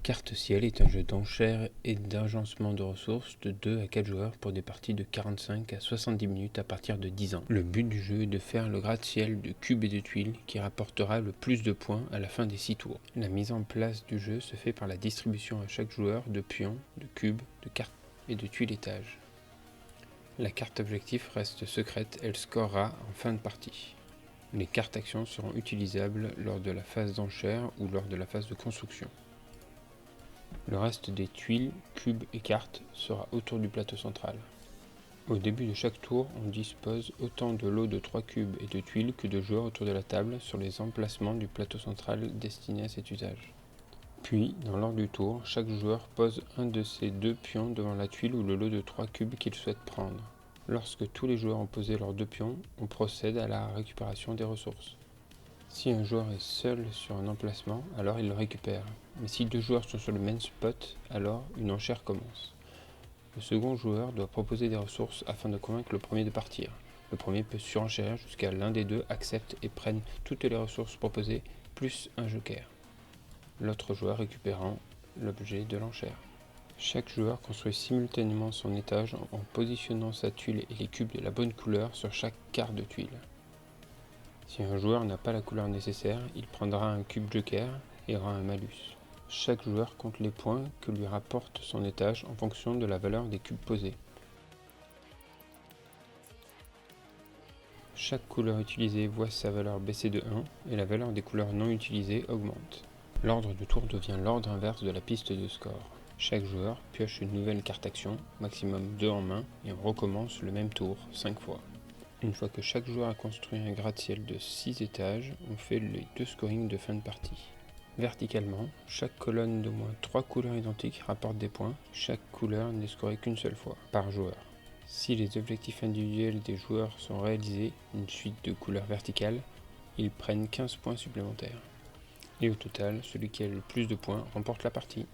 Carte Ciel est un jeu d'enchères et d'agencement de ressources de 2 à 4 joueurs pour des parties de 45 à 70 minutes à partir de 10 ans. Le but du jeu est de faire le gratte-ciel de cubes et de tuiles qui rapportera le plus de points à la fin des 6 tours. La mise en place du jeu se fait par la distribution à chaque joueur de pions, de cubes, de cartes et de tuiles étages. La carte objectif reste secrète, elle scorera en fin de partie. Les cartes actions seront utilisables lors de la phase d'enchères ou lors de la phase de construction. Le reste des tuiles, cubes et cartes sera autour du plateau central. Au début de chaque tour, on dispose autant de lots de 3 cubes et de tuiles que de joueurs autour de la table sur les emplacements du plateau central destinés à cet usage. Puis, dans l'ordre du tour, chaque joueur pose un de ses 2 pions devant la tuile ou le lot de 3 cubes qu'il souhaite prendre. Lorsque tous les joueurs ont posé leurs 2 pions, on procède à la récupération des ressources. Si un joueur est seul sur un emplacement, alors il le récupère. Mais si 2 joueurs sont sur le même spot, alors une enchère commence. Le second joueur doit proposer des ressources afin de convaincre le premier de partir. Le premier peut surenchérir jusqu'à l'un des deux accepte et prenne toutes les ressources proposées, plus un joker. L'autre joueur récupérant l'objet de l'enchère. Chaque joueur construit simultanément son étage en positionnant sa tuile et les cubes de la bonne couleur sur chaque quart de tuile. Si un joueur n'a pas la couleur nécessaire, il prendra un cube joker et aura un malus. Chaque joueur compte les points que lui rapporte son étage en fonction de la valeur des cubes posés. Chaque couleur utilisée voit sa valeur baisser de 1 et la valeur des couleurs non utilisées augmente. L'ordre du tour devient l'ordre inverse de la piste de score. Chaque joueur pioche une nouvelle carte action, maximum 2 en main, et on recommence le même tour 5 fois. Une fois que chaque joueur a construit un gratte-ciel de 6 étages, on fait les 2 scorings de fin de partie. Verticalement, chaque colonne d'au moins 3 couleurs identiques rapporte des points, chaque couleur n'est scorée qu'une seule fois, par joueur. Si les objectifs individuels des joueurs sont réalisés, une suite de couleurs verticales, ils prennent 15 points supplémentaires. Et au total, celui qui a le plus de points remporte la partie.